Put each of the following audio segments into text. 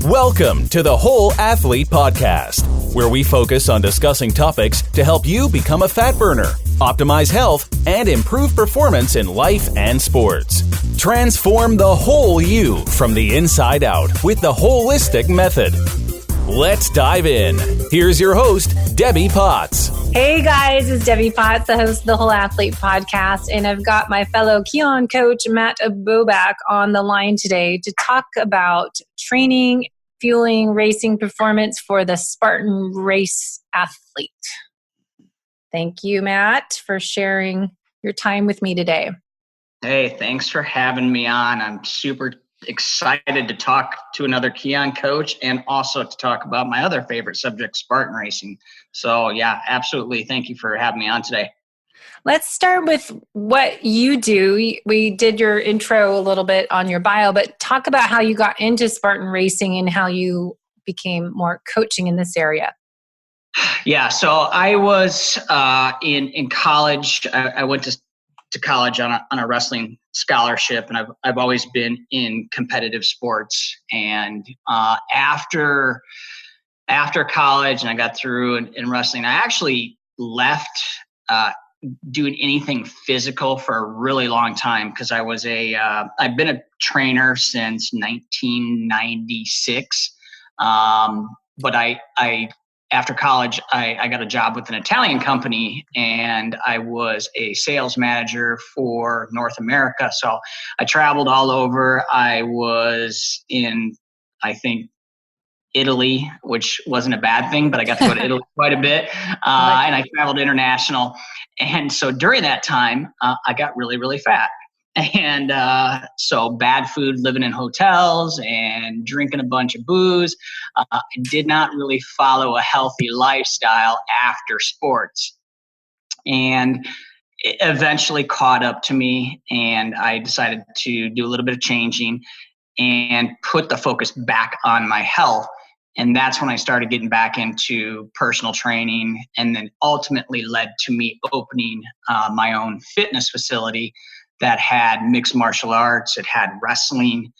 Welcome to the Whole Athlete Podcast, where we focus on discussing topics to help you become a fat burner, optimize health, and improve performance in life and sports. Transform the whole you from the inside out with the holistic method. Let's dive in. Here's your host, Debbie Potts. Hey guys, it's Debbie Potts, the host of the Whole Athlete Podcast, and I've got my fellow Kion coach, Matt Bouback, on the line today to talk about training, fueling, racing performance for the Spartan race athlete. Thank you, Matt, for sharing your time with me today. Hey, thanks for having me on. I'm super excited to talk to another Kion coach and also to talk about my other favorite subject, Spartan racing. So yeah, absolutely. Thank you for having me on today. Let's start with what you do. We did your intro a little bit on your bio, but talk about how you got into Spartan racing and how you became more coaching in this area. Yeah, so I was in college. I went to college on a wrestling scholarship, and I've always been in competitive sports. And after college, and I got through in wrestling, I actually left doing anything physical for a really long time because I've been a trainer since 1996. But after college, I got a job with an Italian company, and I was a sales manager for North America. So I traveled all over. I was in, I think, Italy, which wasn't a bad thing, but I got to go to Italy quite a bit. And I traveled international. And so during that time, I got really, really fat. And so bad food, living in hotels and drinking a bunch of booze. I did not really follow a healthy lifestyle after sports. And it eventually caught up to me, and I decided to do a little bit of changing and put the focus back on my health. And that's when I started getting back into personal training, and then ultimately led to me opening my own fitness facility that had mixed martial arts, it had wrestling.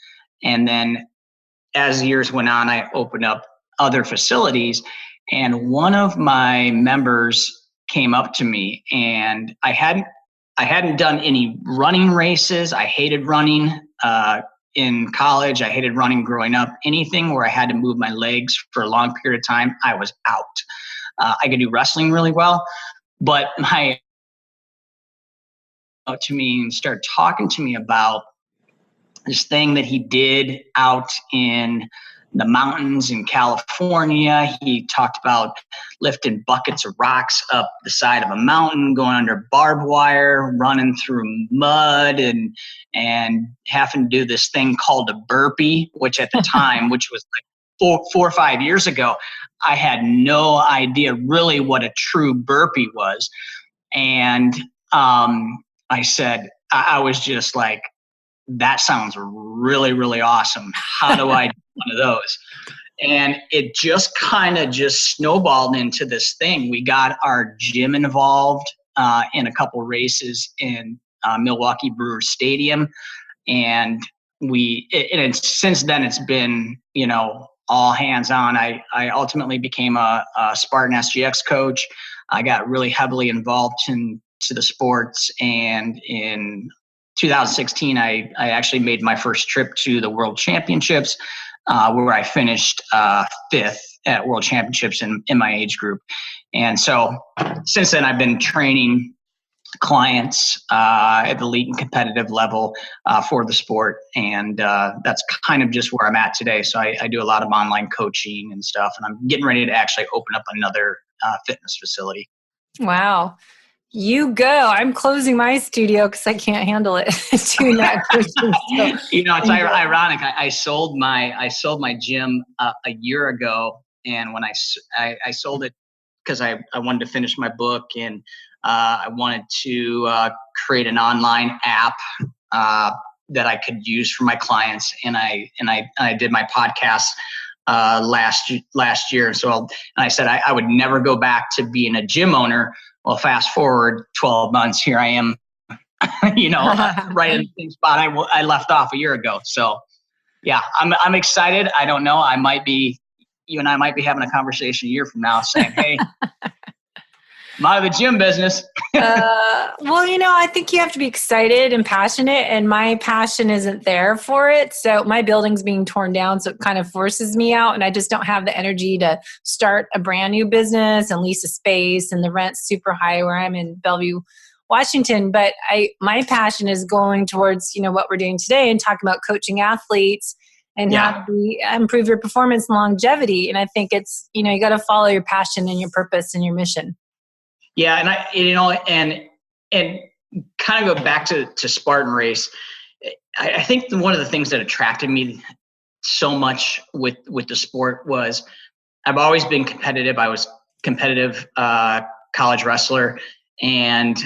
And then as years went on, I opened up other facilities, and one of my members came up to me, and I hadn't done any running races. I hated running in college. I hated running growing up. Anything where I had to move my legs for a long period of time, I was out. I could do wrestling really well, but to me and started talking to me about this thing that he did out in the mountains in California. He talked about lifting buckets of rocks up the side of a mountain, going under barbed wire, running through mud, and having to do this thing called a burpee, which at the time, which was like 4 or 5 years ago, I had no idea really what a true burpee was. And I said, I was just like, that sounds really, really awesome. How do I do one of those? And it just kind of just snowballed into this thing. We got our gym involved in a couple races in Milwaukee Brewers Stadium. And since then it's been, all hands on. I ultimately became a Spartan SGX coach. I got really heavily involved to the sports, and in 2016 I actually made my first trip to the World Championships, where I finished 5th at World Championships in my age group. And so since then I've been training clients at the elite and competitive level for the sport, and that's kind of just where I'm at today. So I do a lot of online coaching and stuff, and I'm getting ready to actually open up another fitness facility. Wow. You go. I'm closing my studio because I can't handle it. Doing that. It's ironic. I sold my gym a year ago, and when I sold it because I wanted to finish my book, and I wanted to create an online app that I could use for my clients, and I did my podcast last year. So I said I would never go back to being a gym owner. Well, fast forward 12 months, here I am, right in the same spot I left off a year ago. So Yeah, I'm excited. I don't know. You and I might be having a conversation a year from now saying, hey, I'm out of the gym business. Well, I think you have to be excited and passionate, and my passion isn't there for it. So my building's being torn down, so it kind of forces me out, and I just don't have the energy to start a brand new business and lease a space, and the rent's super high where I'm in Bellevue, Washington. But my passion is going towards, what we're doing today and talking about coaching athletes and how to improve your performance and longevity. And I think it's, you got to follow your passion and your purpose and your mission. Yeah, and and kind of go back to Spartan race. I think one of the things that attracted me so much with the sport was I've always been competitive. I was competitive college wrestler, and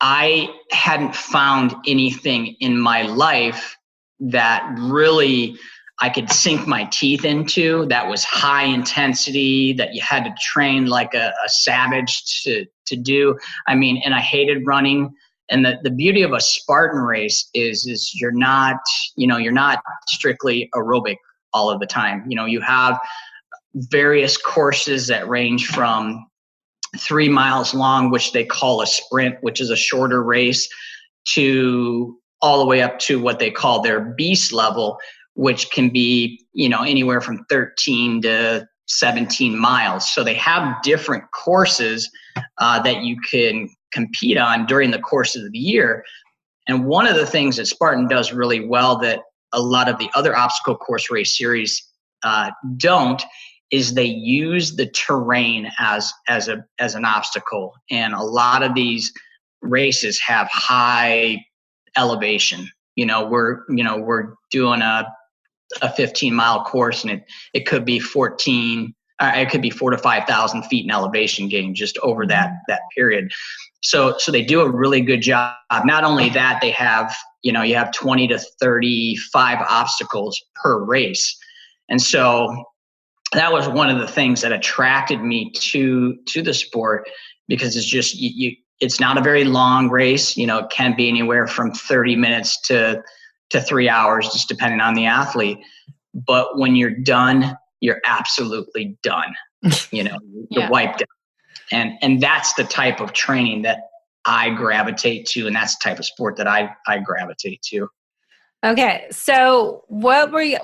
I hadn't found anything in my life that really I could sink my teeth into, that was high intensity, that you had to train like a savage to do. I mean, and I hated running. And the beauty of a Spartan race is you're not strictly aerobic all of the time. You have various courses that range from 3 miles long, which they call a sprint, which is a shorter race, to all the way up to what they call their beast level, which can be, anywhere from 13 to 17 miles. So they have different courses that you can compete on during the course of the year. And one of the things that Spartan does really well that a lot of the other obstacle course race series don't is they use the terrain as an obstacle. And a lot of these races have high elevation. We're doing a 15-mile course, and it could be 4 to 5,000 feet in elevation gain just over that period. So they do a really good job. Not only that, they have, you have 20 to 35 obstacles per race. And so that was one of the things that attracted me to the sport, because it's just, it's not a very long race. It can be anywhere from 30 minutes to 3 hours, just depending on the athlete. But when you're done, you're absolutely done. You're wiped out. And that's the type of training that I gravitate to, and that's the type of sport that I gravitate to. Okay, so what we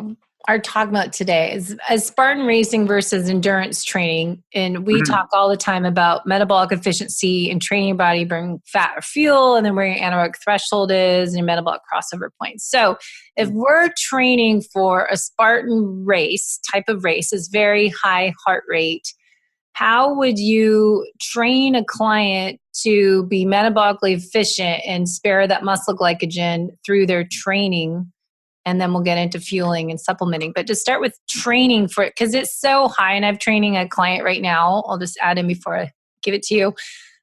are talking about today is Spartan racing versus endurance training. And we talk all the time about metabolic efficiency and training your body, burn fat or fuel, and then where your anaerobic threshold is and your metabolic crossover points. So if we're training for a Spartan race, type of race is very high heart rate, how would you train a client to be metabolically efficient and spare that muscle glycogen through their training? And then we'll get into fueling and supplementing. But to start with training for it, because it's so high, and I'm training a client right now, I'll just add in before I give it to you,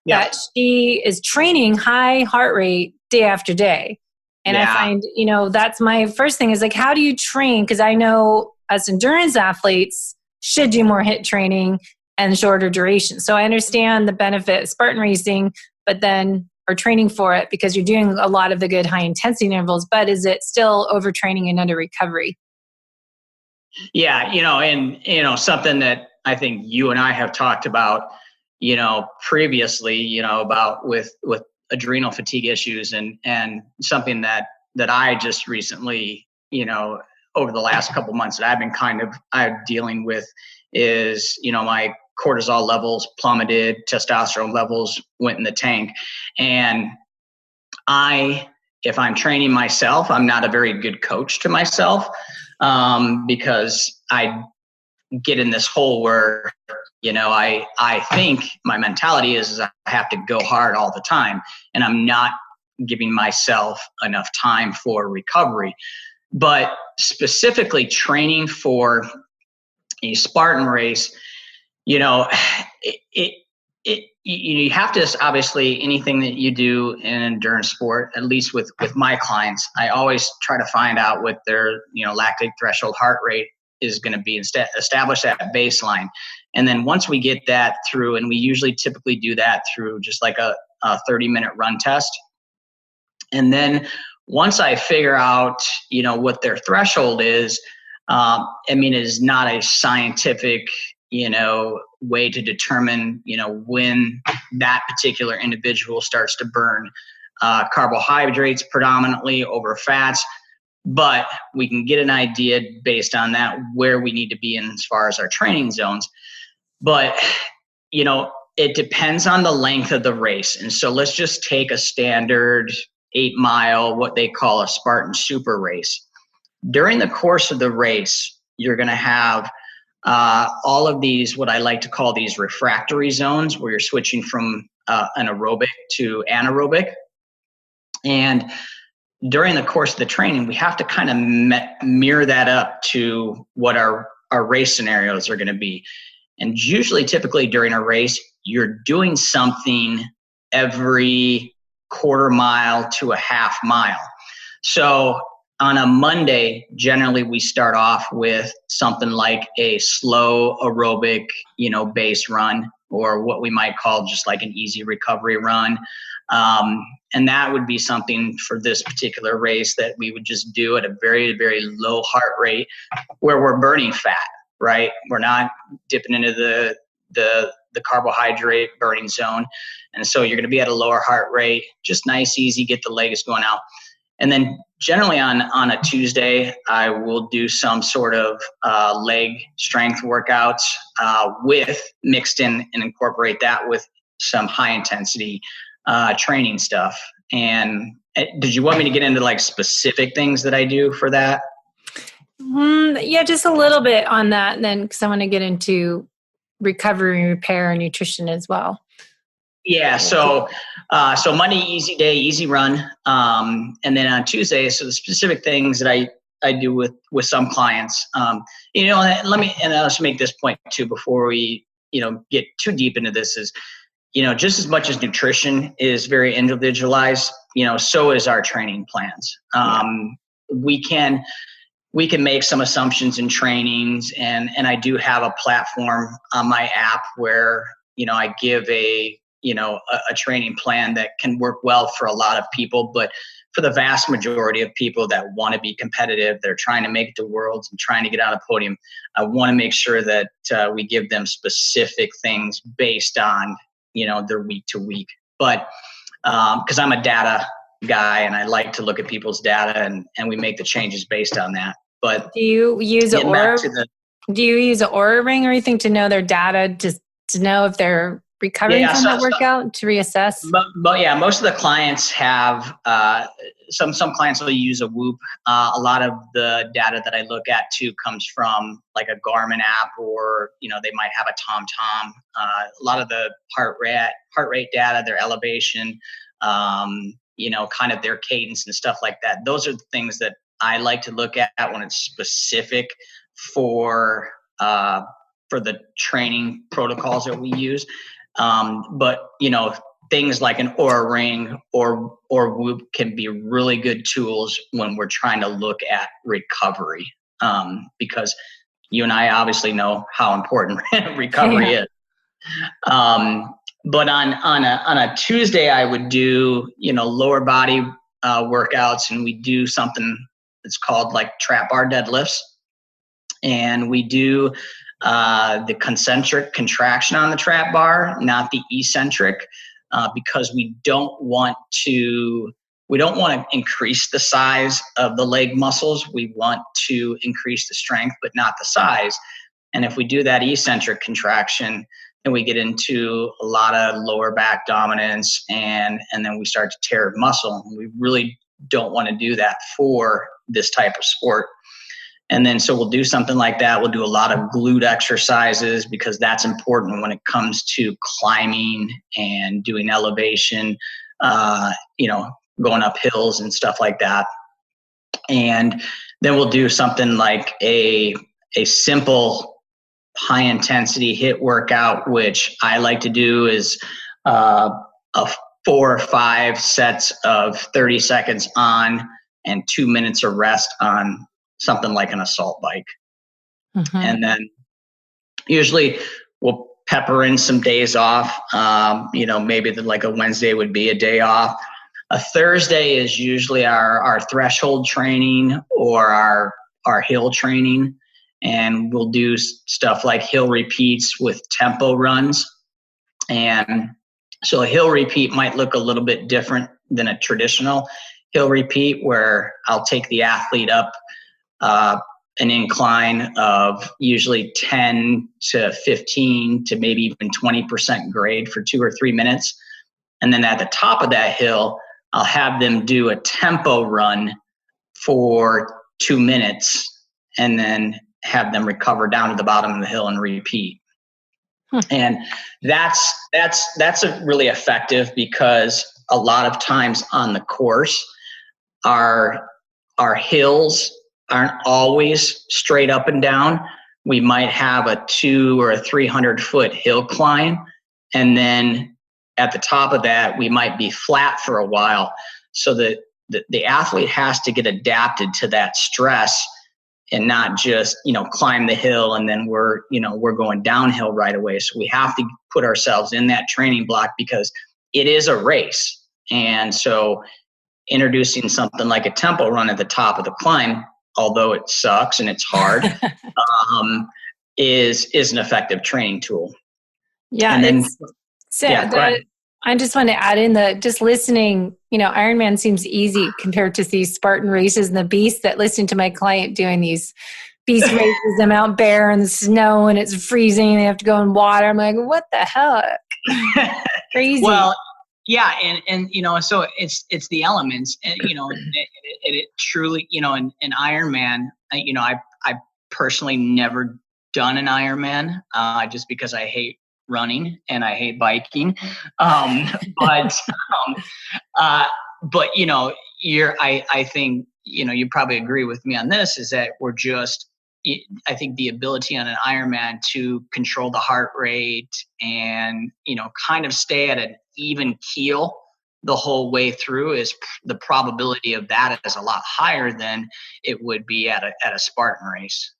that she is training high heart rate day after day. And I find, that's my first thing is like, how do you train? Because I know us endurance athletes should do more HIIT training and shorter duration. So I understand the benefit of Spartan racing, but then are training for it because you're doing a lot of the good high intensity intervals, but is it still overtraining and under recovery? Yeah, and something that I think you and I have talked about, previously, about with adrenal fatigue issues, and something that I just recently, over the last couple of months that I've been I'm dealing with is, my cortisol levels plummeted, testosterone levels went in the tank. And if I'm training myself, I'm not a very good coach to myself, because I get in this hole where, I think my mentality is I have to go hard all the time, and I'm not giving myself enough time for recovery. But specifically training for a Spartan race, you have to, obviously, anything that you do in an endurance sport, at least with my clients, I always try to find out what their, lactate threshold heart rate is going to be, instead establish that baseline. And then once we get that through, and we usually typically do that through just like a 30-minute run test. And then once I figure out, what their threshold is, it is not a scientific, way to determine, when that particular individual starts to burn carbohydrates predominantly over fats. But we can get an idea based on that where we need to be in as far as our training zones. But, it depends on the length of the race. And so let's just take a standard 8-mile, what they call a Spartan super race. During the course of the race, you're going to have all of these, what I like to call these refractory zones, where you're switching from an aerobic to anaerobic. And during the course of the training, we have to kind of mirror that up to what our race scenarios are going to be. And usually, typically during a race, you're doing something every quarter mile to a half mile. So on a Monday, generally we start off with something like a slow aerobic, base run, or what we might call just like an easy recovery run. And that would be something for this particular race that we would just do at a very, very low heart rate where we're burning fat, right? We're not dipping into the carbohydrate burning zone. And so you're going to be at a lower heart rate, just nice, easy, get the legs going out. And then generally on a Tuesday, I will do some sort of leg strength workouts with mixed in and incorporate that with some high intensity training stuff. And did you want me to get into like specific things that I do for that? Yeah, just a little bit on that. And then because I want to get into recovery and repair and nutrition as well. Yeah. So Monday, easy day, easy run. And then on Tuesday, so the specific things that I do with some clients, and I'll just make this point too, before we, get too deep into this is, just as much as nutrition is very individualized, so is our training plans. We can make some assumptions in trainings, and I do have a platform on my app where, I give a training plan that can work well for a lot of people, but for the vast majority of people that want to be competitive, they're trying to make it to Worlds and trying to get on a podium, I want to make sure that we give them specific things based on, their week to week. But because I'm a data guy and I like to look at people's data and we make the changes based on that. But do you use an Oura ring or anything to know their data, just to know if they're recovering from that workout, to reassess? But yeah, most of the clients have some clients will use a Whoop. A lot of the data that I look at too comes from like a Garmin app, or they might have a TomTom. A lot of the heart rate data, their elevation, kind of their cadence and stuff like that. Those are the things that I like to look at when it's specific for the training protocols that we use. But things like an Oura ring or Whoop can be really good tools when we're trying to look at recovery, because you and I obviously know how important recovery is. But on a Tuesday, I would do lower body workouts, and we do something that's called like trap bar deadlifts, and we do the concentric contraction on the trap bar, not the eccentric, because we don't want to increase the size of the leg muscles. We want to increase the strength, but not the size. And if we do that eccentric contraction, then we get into a lot of lower back dominance, and then we start to tear muscle. We really don't want to do that for this type of sport. And then so we'll do something like that. We'll do a lot of glute exercises, because that's important when it comes to climbing and doing elevation, going up hills and stuff like that. And then we'll do something like a simple high intensity HIIT workout, which I like to do is a 4 or 5 sets of 30 seconds on and 2 minutes of rest on something like an assault bike. Mm-hmm. And then usually we'll pepper in some days off. Maybe like a Wednesday would be a day off. A Thursday is usually our threshold training or our hill training. And we'll do stuff like hill repeats with tempo runs. And so a hill repeat might look a little bit different than a traditional hill repeat, where I'll take the athlete up an incline of usually 10 to 15 to maybe even 20% grade for 2 or 3 minutes. And then at the top of that hill, I'll have them do a tempo run for 2 minutes and then have them recover down to the bottom of the hill and repeat. And that's really effective, because a lot of times on the course, our hills aren't always straight up and down. We might have a 200 or 300 foot hill climb, and then at the top of that, we might be flat for a while. So that the athlete has to get adapted to that stress and not just, climb the hill and then we're going downhill right away. So we have to put ourselves in that training block, because it is a race. And so introducing something like a tempo run at the top of the climb, although it sucks and it's hard, is an effective training tool. Yeah. And then, I just want to add in that just listening, Ironman seems easy compared to these Spartan races and the beast. That listening to my client doing these beast races, the Mount Bear and the snow and it's freezing and they have to go in water. I'm like, what the heck? Crazy. Well, yeah. And so it's the elements, and, it truly, in Ironman, I personally never done an Ironman, just because I hate running and I hate biking. But I think, you probably agree with me on this, is that I think the ability on an Ironman to control the heart rate and, kind of stay at an even keel the whole way through, is the probability of that is a lot higher than it would be at a Spartan race.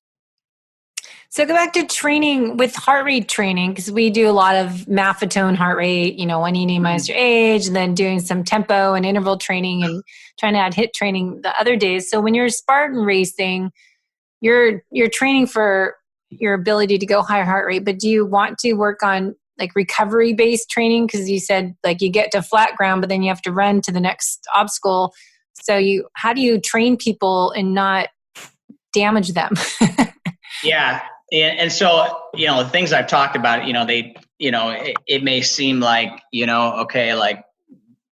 So go back to training with heart rate training, because we do a lot of Maffetone heart rate, when you need minus your age, and then doing some tempo and interval training and trying to add HIIT training the other days. So when you're Spartan racing, you're training for your ability to go higher heart rate, but do you want to work on like recovery based training? Because you said like you get to flat ground, but then you have to run to the next obstacle. So how do you train people and not damage them? Yeah. And so, the things I've talked about, it may seem like, okay, like,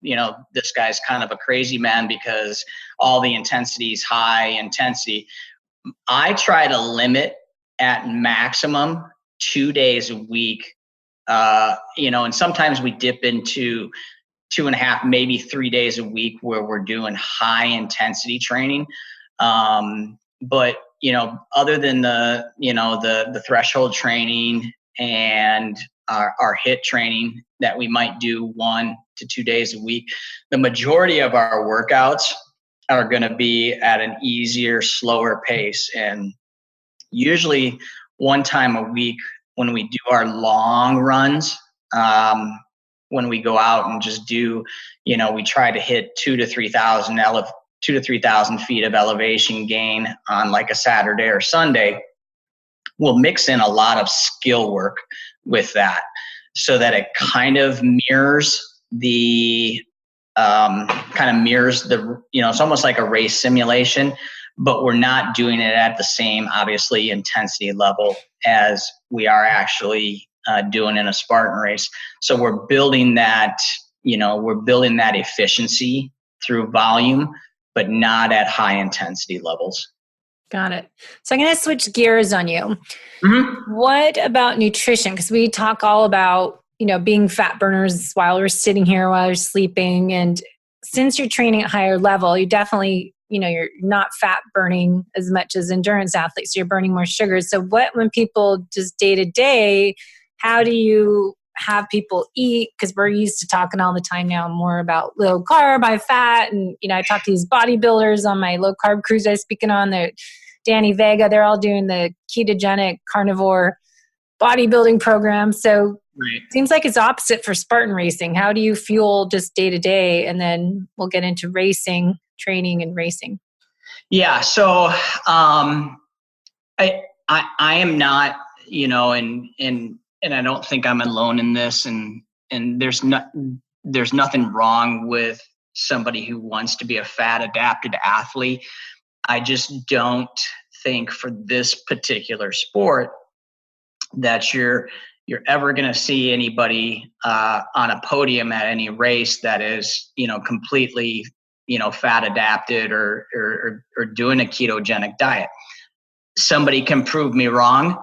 this guy's kind of a crazy man because all the intensity is high intensity. I try to limit at maximum 2 days a week, and sometimes we dip into 2.5, maybe 3 days a week where we're doing high intensity training. But other than the threshold training and our HIIT training that we might do 1 to 2 days a week, the majority of our workouts are going to be at an easier, slower pace. And usually one time a week when we do our long runs, when we go out and just do, we try to hit 2,000 to 3,000 feet of elevation gain on like a Saturday or Sunday. We'll mix in a lot of skill work with that, so that it kind of mirrors it's almost like a race simulation, but we're not doing it at the same, obviously, intensity level as we are actually doing in a Spartan race. So we're building that efficiency through volume, but not at high intensity levels. Got it. So I'm going to switch gears on you. Mm-hmm. What about nutrition? Because we talk all about, being fat burners while we're sitting here, while you're sleeping. And since you're training at higher level, you definitely, you're not fat burning as much as endurance athletes. So you're burning more sugars. So when people just day to day, how do you have people eat? Because we're used to talking all the time now more about low carb, high fat. And, I talk to these bodybuilders on my low carb cruise I was speaking on, the Danny Vega, they're all doing the ketogenic carnivore bodybuilding program. So Right. seems like it's opposite for Spartan racing. How do you fuel just day to day? And then we'll get into racing, training and racing. Yeah. So I am not, and I don't think I'm alone in this. And there's nothing wrong with somebody who wants to be a fat adapted athlete. I just don't think for this particular sport that you're ever going to see anybody on a podium at any race that is, completely, fat adapted or doing a ketogenic diet. Somebody can prove me wrong,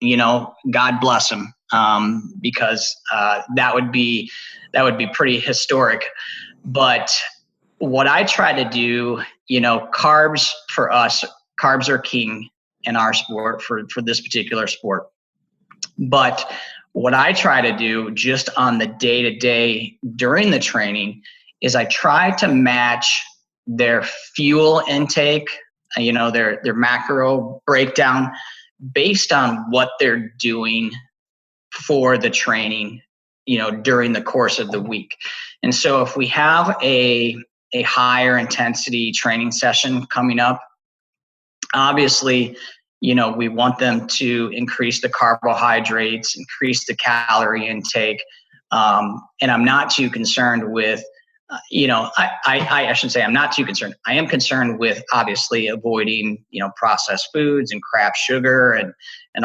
God bless them, because that would be pretty historic. But what I try to do, carbs for us, carbs are king in our sport for this particular sport. But what I try to do just on the day-to-day during the training is I try to match their fuel intake, their macro breakdown based on what they're doing for the training, during the course of the week. And so if we have a higher intensity training session coming up, obviously, we want them to increase the carbohydrates, increase the calorie intake. And I'm not too concerned with, I should say I'm not too concerned. I am concerned with obviously avoiding, processed foods and crap sugar and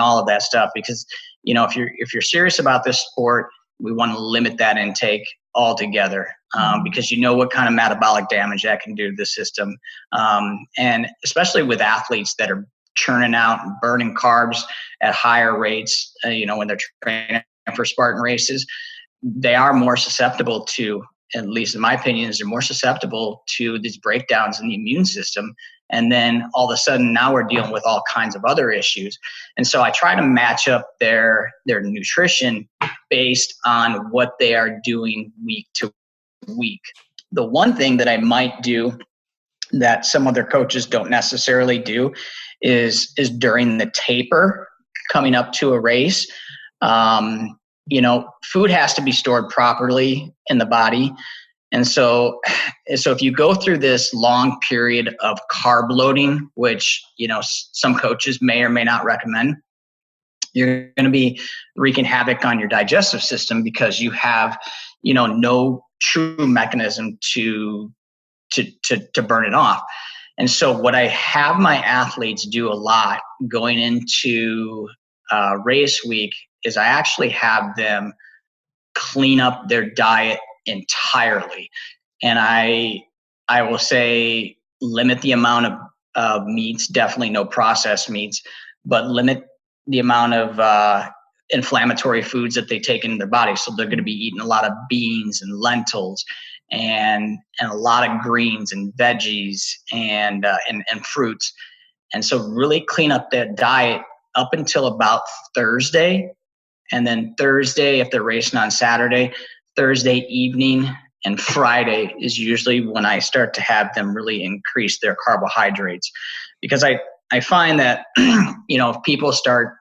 all of that stuff, because, if you're serious about this sport, we want to limit that intake altogether, because what kind of metabolic damage that can do to the system. And especially with athletes that are churning out and burning carbs at higher rates, when they're training for Spartan races, they are more susceptible to, at least in my opinion, they're more susceptible to these breakdowns in the immune system. And then all of a sudden now we're dealing with all kinds of other issues. And so I try to match up their nutrition based on what they are doing week to week. The one thing that I might do that some other coaches don't necessarily do is during the taper coming up to a race, food has to be stored properly in the body. And so if you go through this long period of carb loading, which, some coaches may or may not recommend, you're going to be wreaking havoc on your digestive system because you have, no true mechanism to burn it off. And so what I have my athletes do a lot going into race week is I actually have them clean up their diet entirely. And I will say limit the amount of meats, definitely no processed meats, but limit the amount of inflammatory foods that they take into their body. So they're going to be eating a lot of beans and lentils and a lot of greens and veggies and fruits. And so really clean up that diet up until about Thursday. And then Thursday, if they're racing on Saturday, Thursday evening and Friday is usually when I start to have them really increase their carbohydrates. Because I find that, if people start,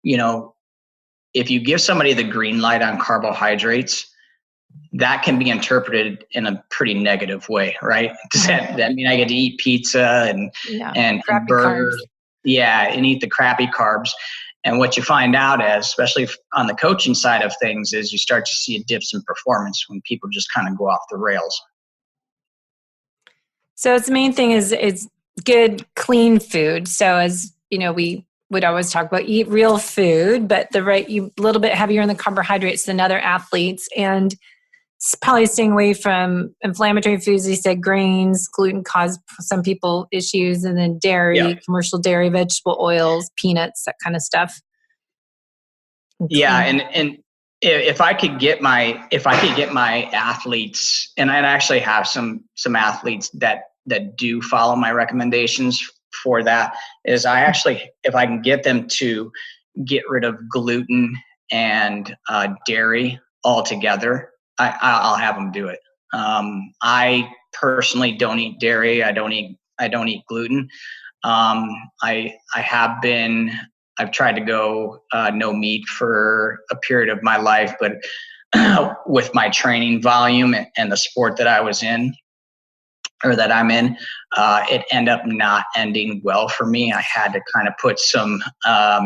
if you give somebody the green light on carbohydrates, that can be interpreted in a pretty negative way, right? Does that mean I get to eat pizza and burgers? Carbs. Yeah, and eat the crappy carbs. And what you find out is, especially on the coaching side of things, is you start to see dips in performance when people just kind of go off the rails. So it's the main thing is it's good, clean food. So as we would always talk about eat real food, but a little bit heavier on the carbohydrates than other athletes, and it's probably staying away from inflammatory foods. He said grains, gluten cause some people issues, and then dairy, commercial dairy, vegetable oils, peanuts, that kind of stuff. Yeah, and if I could get my athletes, and I actually have some athletes that do follow my recommendations for that, is if I can get them to get rid of gluten and dairy altogether, I'll have them do it. I personally don't eat dairy. I don't eat gluten. I I've tried to go no meat for a period of my life, but with my training volume and the sport that I was in, or that I'm in, it ended up not ending well for me. I had to kind of put some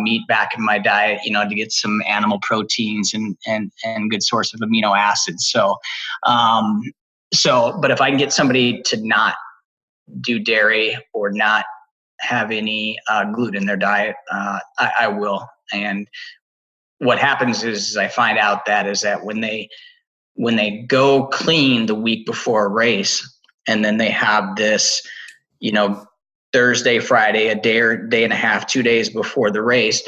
meat back in my diet, to get some animal proteins and good source of amino acids. So, but if I can get somebody to not do dairy or not have any gluten in their diet, I will. And what happens is I find out that when they go clean the week before a race, and then they have this, Thursday, Friday, a day or day and a half, 2 days before the race,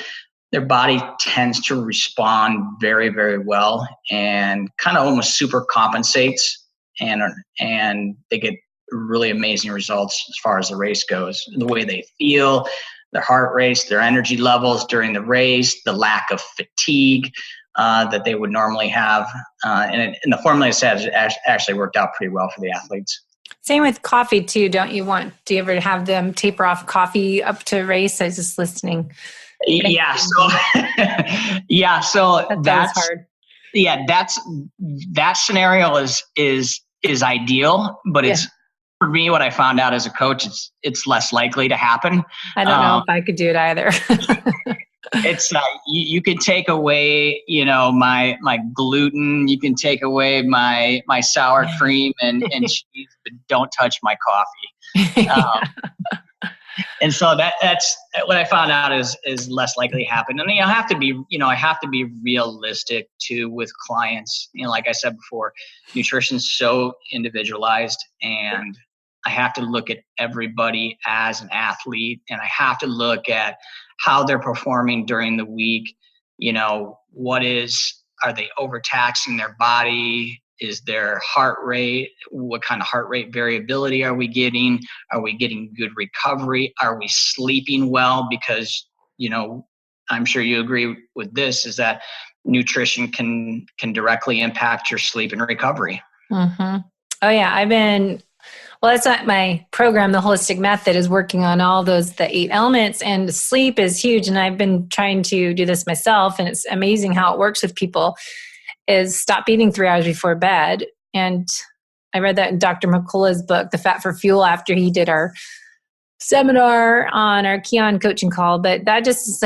their body tends to respond very, very well and kind of almost super compensates, and they get really amazing results as far as the race goes. The way they feel, their heart rate, their energy levels during the race, the lack of fatigue that they would normally have. And the formula has actually worked out pretty well for the athletes. Same with coffee too. Do you ever have them taper off coffee up to race? I was just listening. Yeah. So that's hard. Yeah. That scenario is ideal, but it's, for me, what I found out as a coach, it's less likely to happen. I don't know if I could do it either. It's you can take away, my gluten. You can take away my sour cream and cheese, but don't touch my coffee. And so that's what I found out is less likely to happen. And I have to be realistic too with clients. Like I said before, nutrition's so individualized, and I have to look at everybody as an athlete, and I have to look at how they're performing during the week. Are they overtaxing their body? Is their heart rate, what kind of heart rate variability are we getting? Are we getting good recovery? Are we sleeping well? Because, I'm sure you agree with this, is that nutrition can directly impact your sleep and recovery. Mm-hmm. Oh yeah. That's not my program. The Holistic Method is working on all the 8 elements, and sleep is huge. And I've been trying to do this myself, and it's amazing how it works with people. Is stop eating 3 hours before bed. And I read that in Dr. McCullough's book, The Fat for Fuel, after he did our seminar on our Kion coaching call. But that just is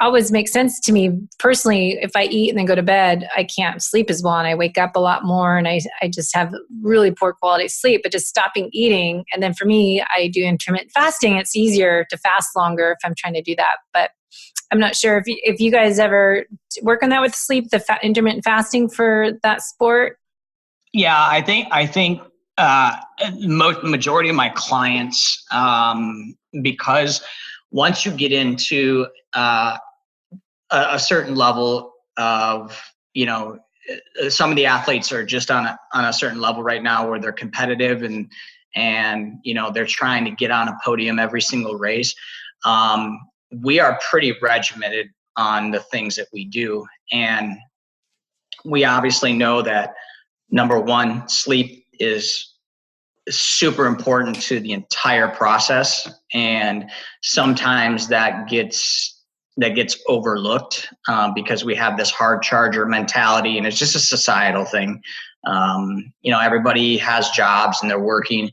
always makes sense to me personally. If I eat and then go to bed, I can't sleep as well, and I wake up a lot more, and I just have really poor quality sleep. But just stopping eating, and then for me, I do intermittent fasting. It's easier to fast longer if I'm trying to do that. But I'm not sure if you guys ever work on that with sleep, the intermittent fasting for that sport. Yeah, I think majority of my clients, because once you get into a certain level of, some of the athletes are just on a certain level right now where they're competitive and they're trying to get on a podium every single race. We are pretty regimented on the things that we do. And we obviously know that, number one, sleep is super important to the entire process. And sometimes that gets overlooked because we have this hard charger mentality, and it's just a societal thing. Everybody has jobs and they're working.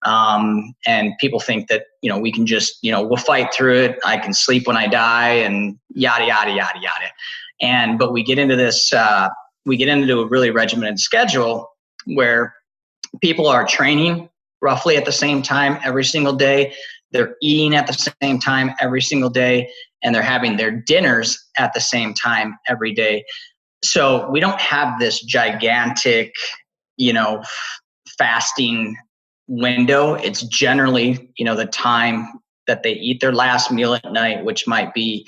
And people think that, we can just, we'll fight through it. I can sleep when I die and yada, yada, yada, yada. But we get into a really regimented schedule where people are training roughly at the same time every single day. They're eating at the same time every single day, and they're having their dinners at the same time every day. So we don't have this gigantic, fasting window. It's generally, the time that they eat their last meal at night, which might be,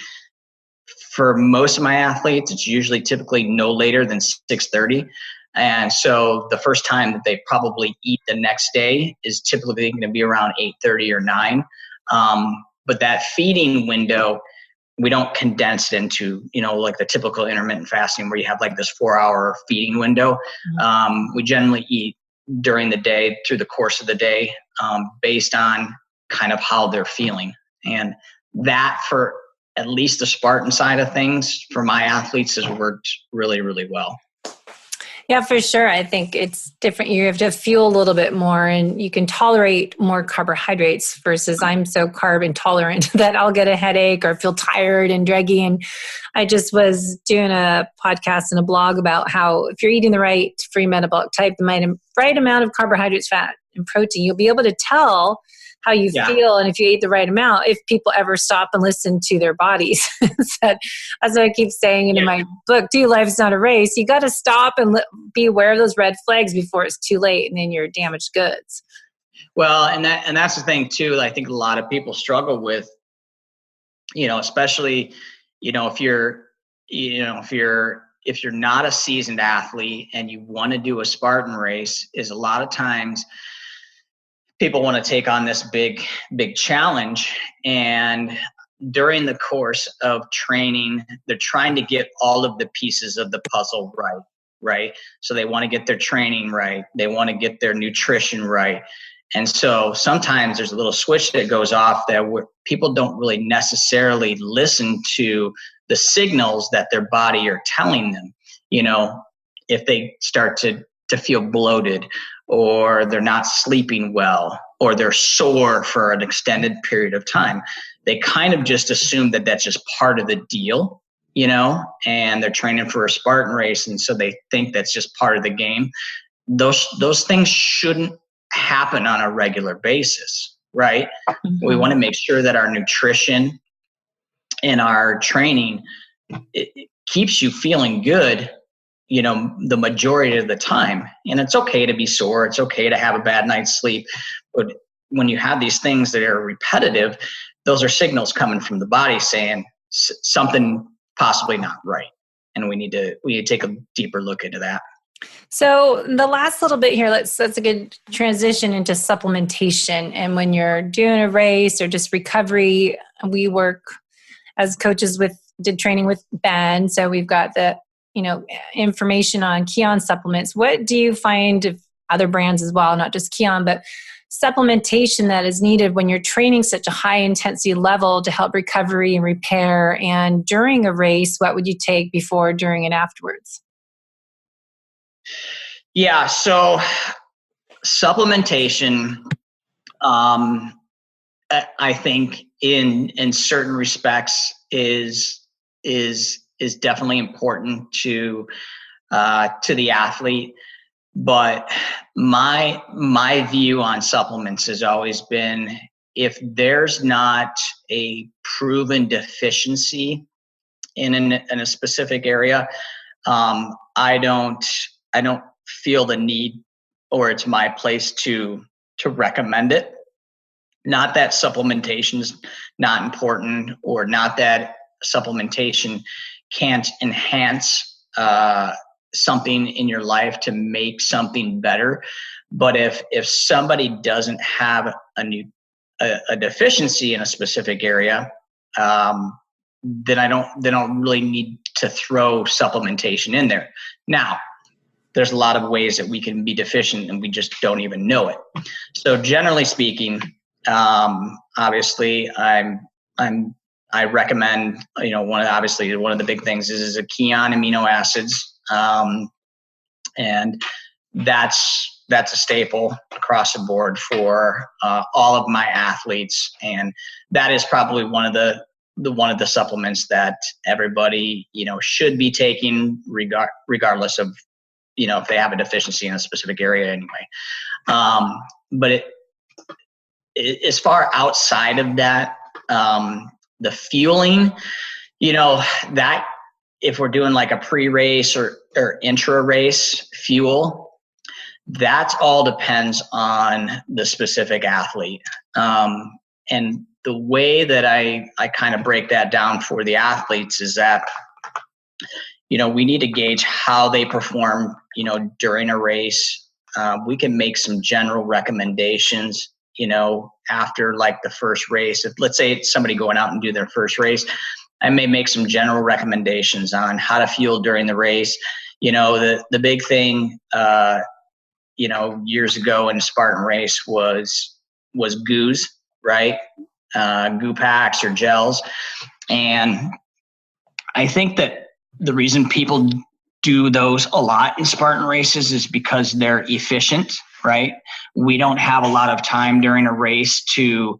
for most of my athletes, it's usually typically no later than 6:30. And so the first time that they probably eat the next day is typically going to be around 8:30 or 9. But that feeding window, we don't condense it into, like the typical intermittent fasting where you have like this 4-hour feeding window. We generally eat during the day, through the course of the day, based on kind of how they're feeling. And that, for at least the Spartan side of things for my athletes has worked really, really well. Yeah, for sure. I think it's different. You have to fuel a little bit more and you can tolerate more carbohydrates versus I'm so carb intolerant that I'll get a headache or feel tired and draggy. And I just was doing a podcast and a blog about how if you're eating the right free metabolic type, the right amount of carbohydrates, fat, and protein, you'll be able to tell how you feel and if you eat the right amount, if people ever stop and listen to their bodies. That's what I keep saying in my book too, Life's Not a Race. You got to stop and be aware of those red flags before it's too late and then you're damaged goods. Well, and that's the thing too, I think a lot of people struggle with, especially, if you're not a seasoned athlete and you want to do a Spartan race, is a lot of times people want to take on this big challenge, and during the course of training, they're trying to get all of the pieces of the puzzle right? So they want to get their training right. They want to get their nutrition right. And so sometimes there's a little switch that goes off there where people don't really necessarily listen to the signals that their body are telling them. If they start to feel bloated, or they're not sleeping well, or they're sore for an extended period of time, they kind of just assume that that's just part of the deal, and they're training for a Spartan race. And so they think that's just part of the game. Those things shouldn't happen on a regular basis, right? Mm-hmm. We want to make sure that our nutrition and our training, it keeps you feeling good, the majority of the time. And it's okay to be sore. It's okay to have a bad night's sleep. But when you have these things that are repetitive, those are signals coming from the body saying something possibly not right. And we need to take a deeper look into that. So the last little bit here, that's a good transition into supplementation. And when you're doing a race or just recovery, we work as coaches did training with Ben. So we've got the information on Kion supplements. What do you find of other brands as well, not just Kion, but supplementation that is needed when you're training such a high intensity level to help recovery and repair? And during a race, what would you take before, during, and afterwards? Yeah, so supplementation, I think in certain respects is definitely important to the athlete. But my view on supplements has always been, if there's not a proven deficiency in a specific area, I don't feel the need, or it's my place to recommend it. Not that supplementation is not important, or not that supplementation can't enhance something in your life to make something better. But if somebody doesn't have a deficiency in a specific area, then they don't really need to throw supplementation in there. Now, there's a lot of ways that we can be deficient and we just don't even know it. So generally speaking, obviously I recommend, one of the big things is a Kion amino acids. And that's a staple across the board for all of my athletes. And that is probably one of the supplements that everybody, should be taking regardless of, if they have a deficiency in a specific area anyway. But as far outside of that, the fueling, that if we're doing like a pre-race or intra-race fuel, that all depends on the specific athlete. And the way that I kind of break that down for the athletes is that, we need to gauge how they perform, during a race. We can make some general recommendations, after like the first race. If, let's say it's somebody going out and do their first race, I may make some general recommendations on how to fuel during the race. The big thing, years ago in a Spartan race was goos, right? Goo packs or gels. And I think that the reason people do those a lot in Spartan races is because they're efficient, right? We don't have a lot of time during a race to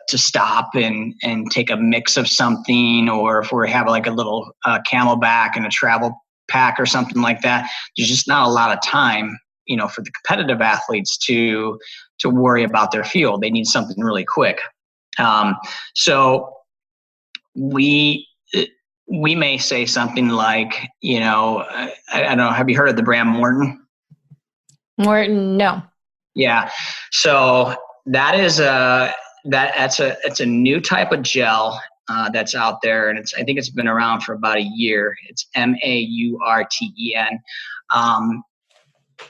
stop and take a mix of something, or if we have like a little Camelback and a travel pack or something like that. There's just not a lot of time, for the competitive athletes to worry about their fuel. They need something really quick. So we may say something like, I don't know, have you heard of the brand Morton? Morton, no. Yeah. So that is it's a new type of gel that's out there, and I think it's been around for about a year. It's MAURTEN.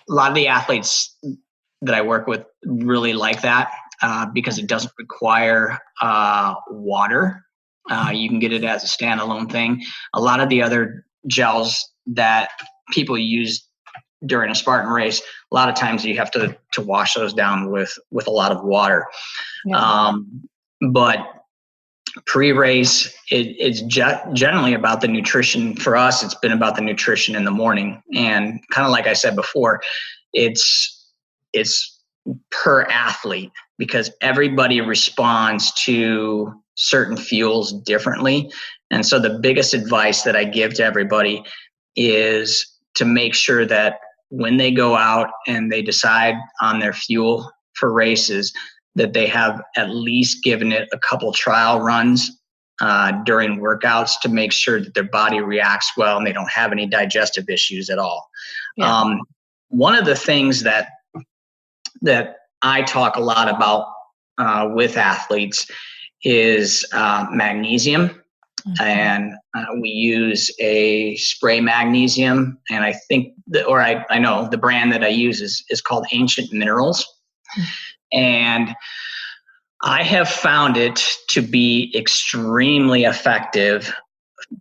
A lot of the athletes that I work with really like that because it doesn't require water. You can get it as a standalone thing. A lot of the other gels that people use during a Spartan race, a lot of times you have to wash those down with a lot of water. Yeah. But pre-race, it's generally about the nutrition. For us, it's been about the nutrition in the morning. And kind of like I said before, it's per athlete, because everybody responds to certain fuels differently. And so the biggest advice that I give to everybody is to make sure that when they go out and they decide on their fuel for races, that they have at least given it a couple trial runs during workouts to make sure that their body reacts well and they don't have any digestive issues at all. Yeah. One of the things that I talk a lot about with athletes is magnesium. Mm-hmm. And we use a spray magnesium, and I think I know the brand that I use is called Ancient Minerals. Mm-hmm. And I have found it to be extremely effective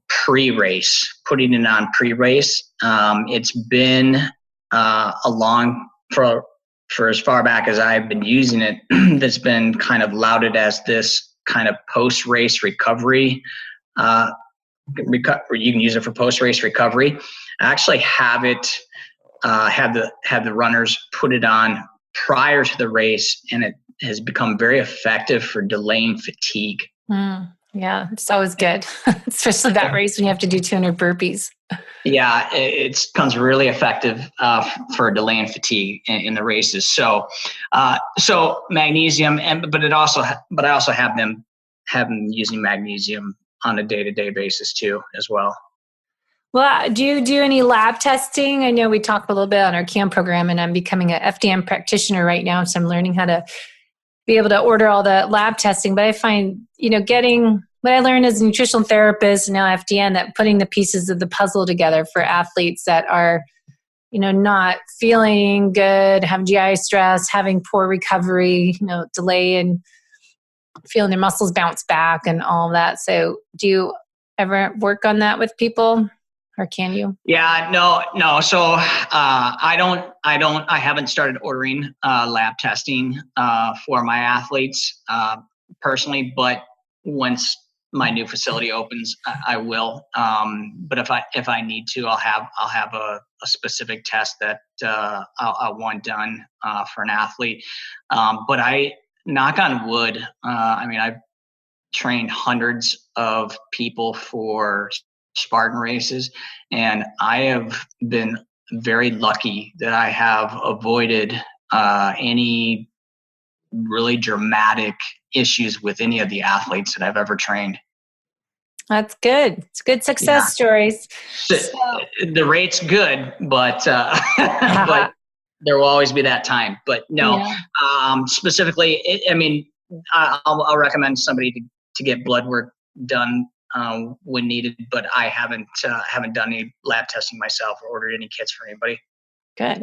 pre-race, putting it on pre-race. It's been for as far back as I've been using it, that's been kind of lauded as this kind of post-race recovery. You can use it for post-race recovery. I actually have it, have the runners put it on prior to the race, and it has become very effective for delaying fatigue. Yeah, it's always good, especially that race when you have to do 200 burpees. Yeah, it becomes really effective for delaying fatigue in the races. So magnesium, but I also have them using magnesium on a day-to-day basis too, as well. Well, do you do any lab testing? I know we talked a little bit on our Kion program, and I'm becoming an FDN practitioner right now, so I'm learning how to be able to order all the lab testing. But I find, getting what I learned as a nutritional therapist and now FDN, that putting the pieces of the puzzle together for athletes that are, not feeling good, have GI stress, having poor recovery, delay in feeling their muscles bounce back and all that. So do you ever work on that with people, or can you? Yeah, no. So I haven't started ordering lab testing for my athletes personally, but once my new facility opens, I will. But if I need to, I'll have a specific test that I want done for an athlete. But I, knock on wood, I've trained hundreds of people for Spartan races, and I have been very lucky that I have avoided any really dramatic issues with any of the athletes that I've ever trained. That's good. It's good success stories. The rate's good, but but there will always be that time. But no, specifically, I'll recommend somebody to get blood work done when needed, but I haven't done any lab testing myself or ordered any kits for anybody. Good.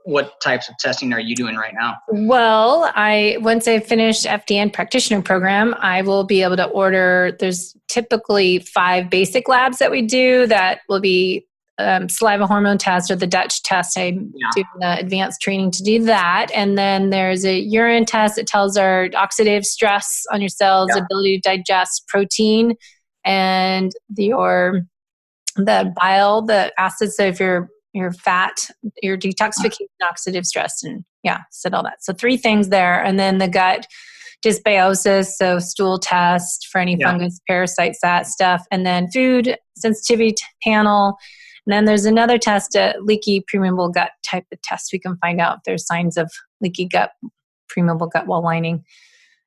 What types of testing are you doing right now? Well, once I finish FDN practitioner program, I will be able to order. There's typically 5 basic labs that we do that will be saliva hormone test or the Dutch test. I'm doing the advanced training to do that. And then there's a urine test that tells our oxidative stress on your cells, ability to digest protein, and the bile, the acids. So if your fat, your detoxification, oxidative stress, and said all that. So 3 things there. And then the gut dysbiosis, so stool test for any fungus, parasites, that stuff. And then food sensitivity panel. And then there's another test, a leaky permeable gut type of test. We can find out if there's signs of leaky gut, permeable gut wall lining.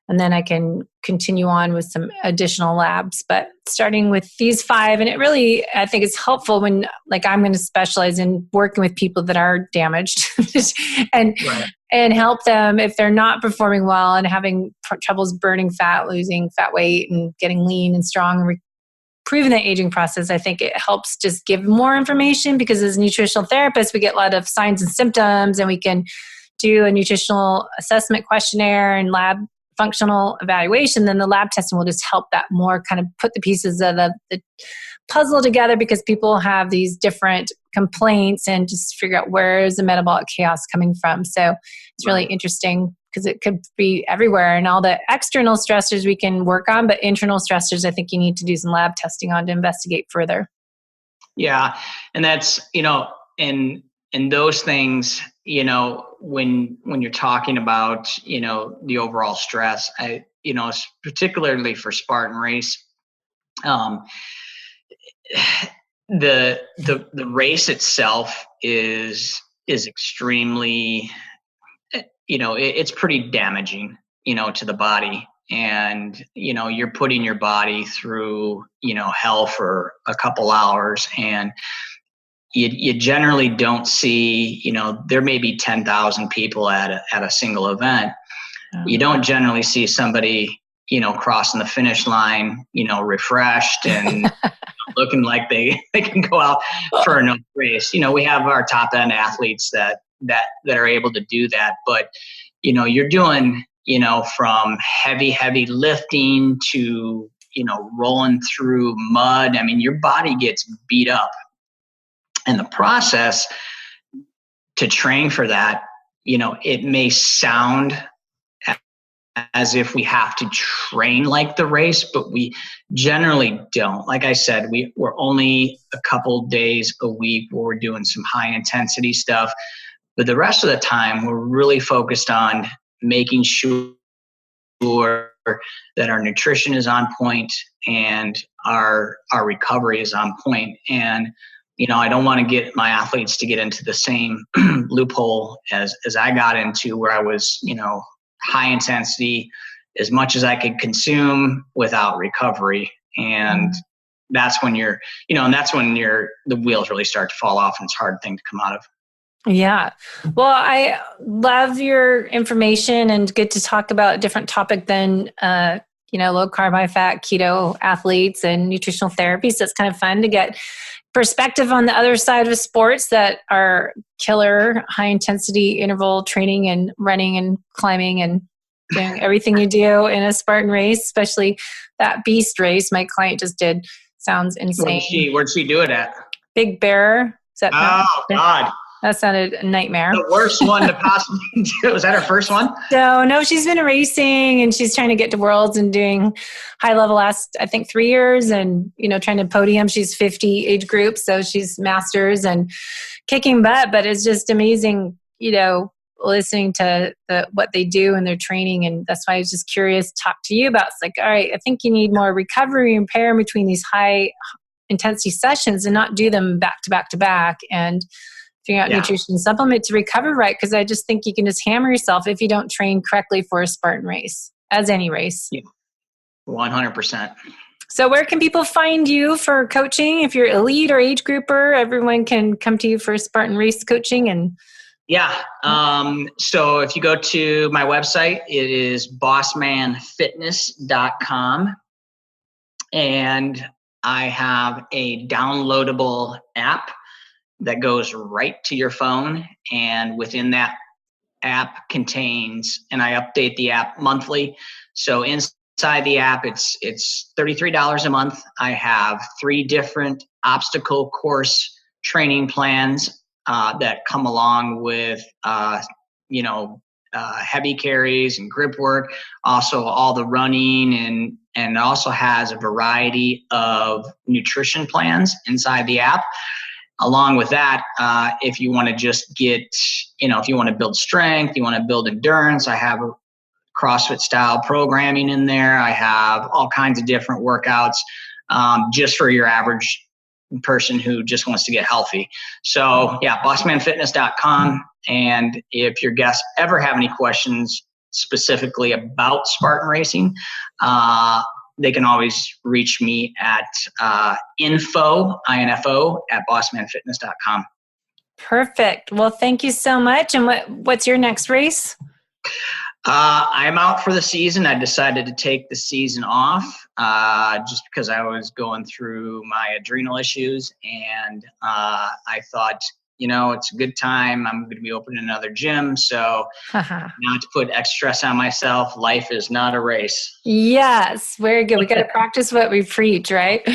And then I can continue on with some additional labs, but starting with these 5. And it really, I think it's helpful when, like, I'm going to specialize in working with people that are damaged and help them if they're not performing well and having troubles burning fat, losing fat weight, and getting lean and strong and improving the aging process. I think it helps just give more information, because as nutritional therapists, we get a lot of signs and symptoms, and we can do a nutritional assessment questionnaire and lab functional evaluation. Then the lab testing will just help that more, kind of put the pieces of the puzzle together, because people have these different complaints, and just figure out where is the metabolic chaos coming from. So it's really interesting, because it could be everywhere, and all the external stressors we can work on, but internal stressors, I think you need to do some lab testing on to investigate further. Yeah. And that's, in those things, when you're talking about, the overall stress, particularly for Spartan race, the race itself is extremely, it's pretty damaging, to the body. And, you're putting your body through, hell for a couple hours, and you generally don't see, there may be 10,000 people at a single event. You don't generally see somebody, crossing the finish line, refreshed and looking like they can go out for a race. We have our top end athletes that are able to do that, but, you're doing, from heavy lifting to, rolling through mud. I mean, your body gets beat up. And the process to train for that, it may sound as if we have to train like the race, but we generally don't. Like I said, we're only a couple days a week where we're doing some high intensity stuff. But the rest of the time, we're really focused on making sure that our nutrition is on point and our recovery is on point. And I don't want to get my athletes to get into the same loophole as I got into, where I was, high intensity, as much as I could consume without recovery. And that's when the wheels really start to fall off, and it's a hard thing to come out of. Yeah. Well, I love your information, and get to talk about a different topic than, low carb, high fat, keto athletes and nutritional therapy. So it's kind of fun to get perspective on the other side of sports that are killer, high intensity interval training and running and climbing and doing everything you do in a Spartan race, especially that beast race my client just did. Sounds insane. Where'd she do it at? Big Bear. Is that God. That sounded a nightmare. The worst one to possibly do. Was that her first one? No, she's been racing, and she's trying to get to Worlds and doing high level last, I think, 3 years, and, trying to podium. She's 50 age group, so she's masters and kicking butt, but it's just amazing, listening to what they do in their training. And that's why I was just curious to talk to you about. It's like, all right, I think you need more recovery and repair between these high intensity sessions, and not do them back to back to back, and figure out nutrition supplement to recover right. Because I just think you can just hammer yourself if you don't train correctly for a Spartan race, as any race. Yeah. 100%. So where can people find you for coaching? If you're elite or age grouper, everyone can come to you for Spartan race coaching. And so if you go to my website, it is bossmanfitness.com. And I have a downloadable app that goes right to your phone, and within that app contains, and I update the app monthly. So inside the app, it's $33 a month. I have 3 different obstacle course training plans that come along with, heavy carries and grip work, also all the running, and also has a variety of nutrition plans inside the app. Along with that, if you want to just get, if you want to build strength, you want to build endurance, I have a CrossFit style programming in there. I have all kinds of different workouts just for your average person who just wants to get healthy. So yeah, bossmanfitness.com. And if your guests ever have any questions specifically about Spartan racing, they can always reach me at info at bossmanfitness.com. Perfect. Well, thank you so much. And what's your next race? I'm out for the season. I decided to take the season off just because I was going through my adrenal issues. And I thought, it's a good time. I'm going to be opening another gym. So not to put extra stress on myself, life is not a race. Yes, very good. We got to practice what we preach, right?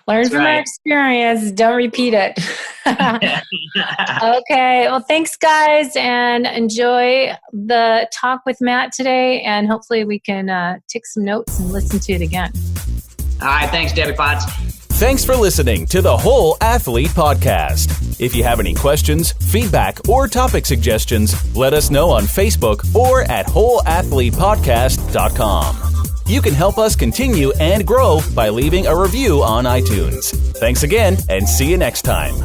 Learn That's from our experience. Don't repeat it. Okay. Well, thanks, guys, and enjoy the talk with Matt today. And hopefully we can take some notes and listen to it again. All right. Thanks, Debbie Potts. Thanks for listening to the Whole Athlete Podcast. If you have any questions, feedback, or topic suggestions, let us know on Facebook or at wholeathletepodcast.com. You can help us continue and grow by leaving a review on iTunes. Thanks again, and see you next time.